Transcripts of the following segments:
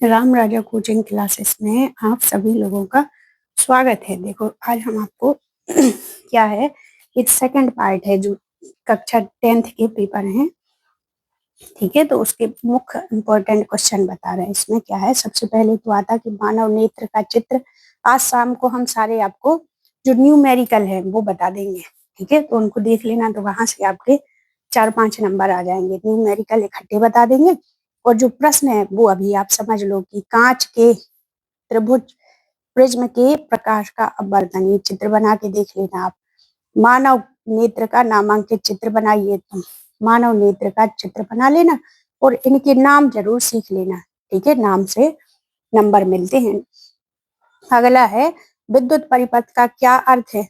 राम राजा coaching classes में आप सभी लोगों का स्वागत है। देखो आज हम आपको क्या है, ये सेकंड पार्ट है जो कक्षा 10th के पेपर हैं। ठीक है, तो उसके मुख्य इम्पोर्टेंट क्वेश्चन बता रहे हैं। इसमें क्या है, सबसे पहले तो आता कि मानव नेत्र का चित्र। आज शाम को हम सारे आपको जो न्यूमेरिकल है वो बता देंगे। ठीक है, तो उनको देख लेना, तो वहां से आपके 4-5 नंबर आ जाएंगे। न्यूमेरिकल इकट्ठे बता देंगे। और जो प्रश्न है वो अभी आप समझ लो कि कांच के त्रिभुज प्रिज्म के प्रकाश का अपवर्तन, ये चित्र बना के देख लेना आप। मानव नेत्र का नामांकित चित्र बनाइए, तो मानव नेत्र का चित्र बना लेना और इनके नाम जरूर सीख लेना। ठीक है, नाम से नंबर मिलते हैं। अगला है विद्युत परिपथ का क्या अर्थ है।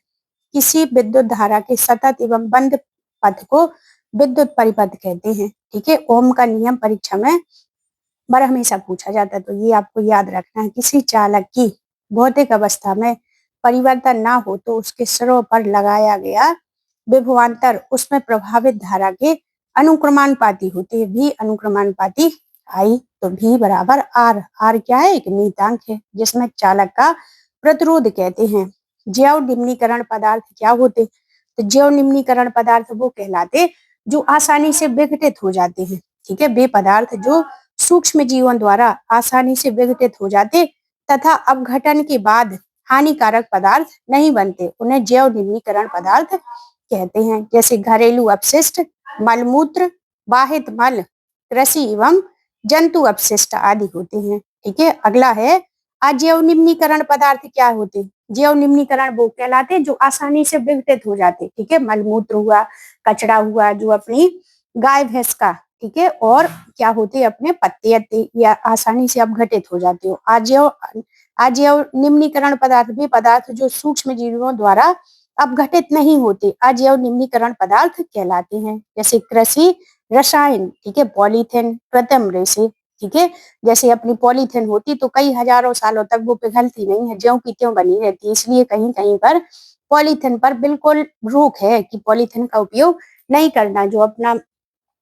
किसी विद्युत धारा के सतत एवं बंद पथ को विद्युत परिपथ कहते हैं। ठीक है, ओम का नियम परीक्षा में बार हमेशा पूछा जाता है, तो ये आपको याद रखना है। किसी चालक की भौतिक अवस्था में परिवर्तन ना हो तो उसके सिरों पर लगाया गया विभवांतर उसमें प्रभावित धारा के अनुक्रमानुपाती होते हैं। भी अनुक्रमानुपाती आई, तो भी बराबर आर। आर क्या है, एक नियतांक है जिसमें चालक का प्रतिरोध कहते हैं। जैव निम्नीकरण पदार्थ क्या होते, तो जैव निम्नीकरण पदार्थ वो कहलाते जो आसानी से विघटित हो जाते हैं। ठीक है, वे पदार्थ जो सूक्ष्म जीवों द्वारा आसानी से विघटित हो जाते तथा अपघटन के बाद हानिकारक पदार्थ नहीं बनते, उन्हें जैव निम्नीकरण पदार्थ कहते हैं। जैसे घरेलू अपशिष्ट, मलमूत्र, वाहित मल, कृषि एवं जंतु अपशिष्ट आदि होते हैं। ठीक है, अगला है अजैव निम्नीकरण पदार्थ क्या होते। जैव निम्नीकरण वो कहलाते जो आसानी से विघटित हो जाते। ठीक है, मलमूत्र हुआ, कचरा हुआ जो अपनी गाय भैंस का, ठीक है, और क्या होते अपने पत्ते या आसानी से अपघटित हो जाते हो। अजैव निम्नीकरण पदार्थ भी पदार्थ जो सूक्ष्म जीवों द्वारा अपघटित नहीं होते अजैव निम्नीकरण पदार्थ कहलाते हैं। जैसे कृषि रसायन, ठीक है, पॉलीथिन, कृत्रिम रेशे। ठीक है, जैसे अपनी पॉलीथिन होती तो कई हजारों सालों तक वो पिघलती नहीं है, ज्यों की त्यों बनी रहती है। इसलिए कहीं कहीं पर पॉलीथिन पर बिल्कुल रोक है कि पॉलीथिन का उपयोग नहीं करना। जो अपना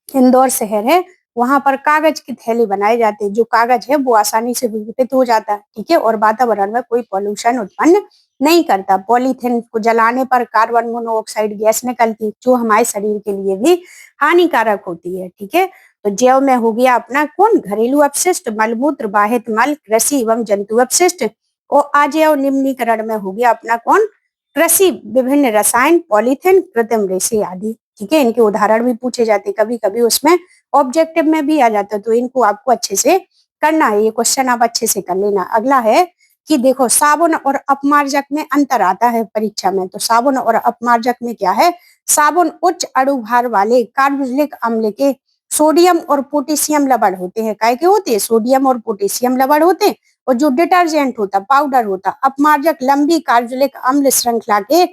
इंदौर शहर है वहां पर कागज की थैली बनाए जाते हैं, जो कागज है वो आसानी से विघटित हो जाता है। ठीक है, और वातावरण में कोई पॉल्यूशन उत्पन्न नहीं करता। पॉलीथिन को जलाने पर कार्बन मोनोऑक्साइड गैस निकलती जो हमारे शरीर के लिए भी हानिकारक होती है। ठीक है, तो जैव में हो गया अपना कौन, घरेलू अपशिष्ट, मलमूत्र, वाहित मल, कृषि एवं जंतु अपशिष्ट। और अजैव निम्नीकरण में हो गया अपना कौन, कृषि, विभिन्न रसायन, पॉलीथिन, कृत्रिम रेशे आदि। ठीक है, इनके उदाहरण भी पूछे जाते, कभी कभी उसमें ऑब्जेक्टिव में भी आ जाता है, तो इनको आपको अच्छे से करना है। ये क्वेश्चन आप अच्छे से कर लेना। अगला है कि देखो साबुन और अपमार्जक में अंतर आता है परीक्षा में, तो साबुन और अपमार्जक में क्या है, साबुन उच्च अणुभार वाले कार्बोक्सिलिक अम्ल के सोडियम और पोटेशियम लवण होते हैं। काय के होते हैं, सोडियम और पोटेशियम लवण होते हैं। और जो डिटर्जेंट होता, पाउडर होता, अपमार्जक लंबी कार्बोक्सिलिक अम्ल श्रृंखला के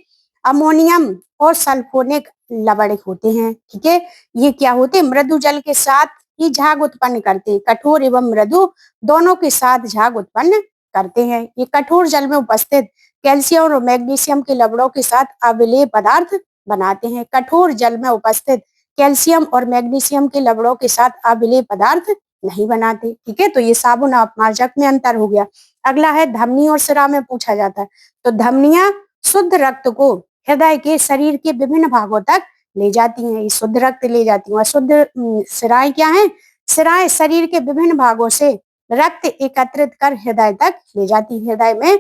अमोनियम और सल्फोनिक लवण होते हैं। ठीक है, ये क्या होते हैं, मृदु जल के साथ ही झाग उत्पन्न करते हैं। कठोर एवं मृदु दोनों के साथ झाग उत्पन्न करते हैं। ये कठोर जल में उपस्थित कैल्शियम और मैग्नीशियम के लवणों के साथ अविलेय पदार्थ बनाते हैं। कठोर जल में उपस्थित कैल्शियम और मैग्नीशियम के लवणों के साथ अविलेय पदार्थ नहीं बनाते। ठीक है, तो ये साबुन और अपमार्जक में अंतर हो गया। अगला है धमनी और सिरा में पूछा जाता है, तो धमनियां शुद्ध रक्त को हृदय के शरीर के विभिन्न भागों तक ले जाती हैं, ये शुद्ध रक्त ले जाती हैं। शुद्ध सिराएं क्या है, सिराएं शरीर के विभिन्न भागों से रक्त एकत्रित कर हृदय तक ले जाती हैं। हृदय में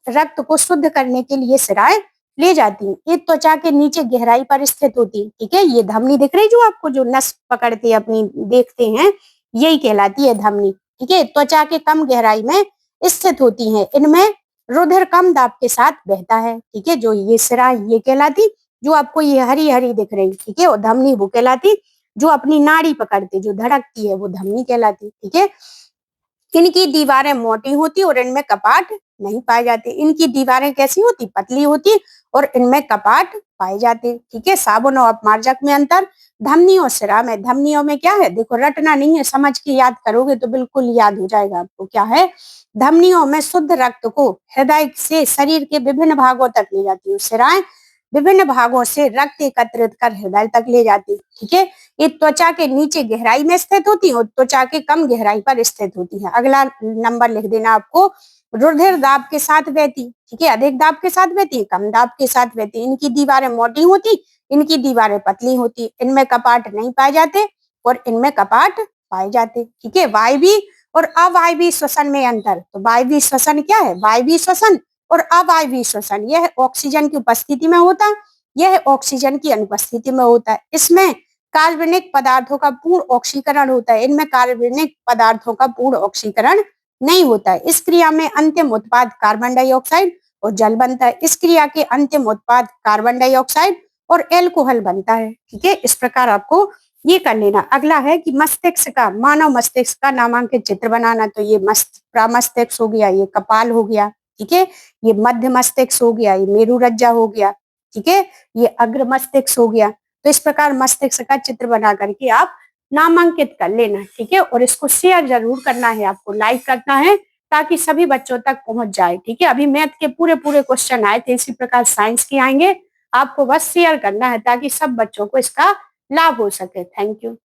रक्त को शुद्ध करने के लिए सिराएं ले जाती हैं। ये त्वचा के नीचे गहराई पर स्थित होती है। ठीक है, ये धमनी दिख रही जो आपको, जो नस पकड़ते अपनी देखते हैं, यही कहलाती है धमनी। ठीक है, त्वचा के कम गहराई में स्थित होती है। इनमें रुधिर कम दाब के साथ बहता है। ठीक है, जो ये सिरा ये कहलाती, जो आपको ये हरी हरी दिख रही, ठीक है, और धमनी वो कहलाती जो अपनी नाड़ी पकड़ती, जो धड़कती है, वो धमनी कहलाती। ठीक है, इनकी दीवारें मोटी होती और इनमें कपाट नहीं पाए जाते। इनकी दीवारें कैसी होती, पतली होती और इनमें कपाट पाए जाते। ठीक है, साबुन और अपमार्जक में अंतर, धमनी और सिरा में। धमनियों में क्या है, देखो रटना नहीं है, समझ के याद करोगे तो बिल्कुल याद हो जाएगा आपको। क्या है, धमनियों में शुद्ध रक्त को हृदय से शरीर के विभिन्न भागों तक ले जाती है। सिराएं विभिन्न भागों से रक्त एकत्रित कर हृदय तक ले जाती है। ठीक है, ये त्वचा के नीचे गहराई में स्थित होती है और त्वचा के कम गहराई पर स्थित होती है। अगला नंबर लिख देना आपको, रुधिर दाब के साथ बहती। ठीक है, अधिक दाब के साथ बहती, कम दाब के साथ बहती। इनकी दीवारें मोटी होती, इनकी दीवारें पतली होती। इनमें कपाट नहीं पाए जाते और इनमें कपाट पाए जाते। ठीक है, वायवीय और अवायवीय श्वसन में अंतर। तो वायवीय श्वसन क्या है? वायवीय श्वसन और अवायवीय श्वसन, यह ऑक्सीजन की उपस्थिति में होता है, यह ऑक्सीजन की अनुपस्थिति में होता है। इसमें कार्बनिक पदार्थों का पूर्ण ऑक्सीकरण होता है, इनमें कार्बनिक पदार्थों का पूर्ण ऑक्सीकरण नहीं होता है। इस क्रिया में अंतिम उत्पाद कार्बन डाइऑक्साइड और जल बनता है। इस क्रिया के अंतिम उत्पाद कार्बन डाइऑक्साइड और एल्कोहल बनता है। ठीक है, इस प्रकार आपको ये कर लेना। अगला है कि मस्तिष्क का, मानव मस्तिष्क का नामांकित चित्र बनाना। तो ये प्रमस्तिष्क हो गया, ये कपाल हो गया। ठीक है, ये मध्य मस्तिष्क हो गया, ये मेरुरज्जा हो गया। ठीक है, ये अग्र मस्तिष्क हो गया। तो इस प्रकार मस्तिष्क का चित्र बना करके आप नामांकित कर लेना। ठीक है, और इसको शेयर जरूर करना है, आपको लाइक करना है ताकि सभी बच्चों तक पहुंच जाए। ठीक है, अभी मैथ के पूरे पूरे क्वेश्चन आए थे, इसी प्रकार साइंस के आएंगे। आपको बस शेयर करना है ताकि सब बच्चों को इसका लाभ हो सके। Thank you.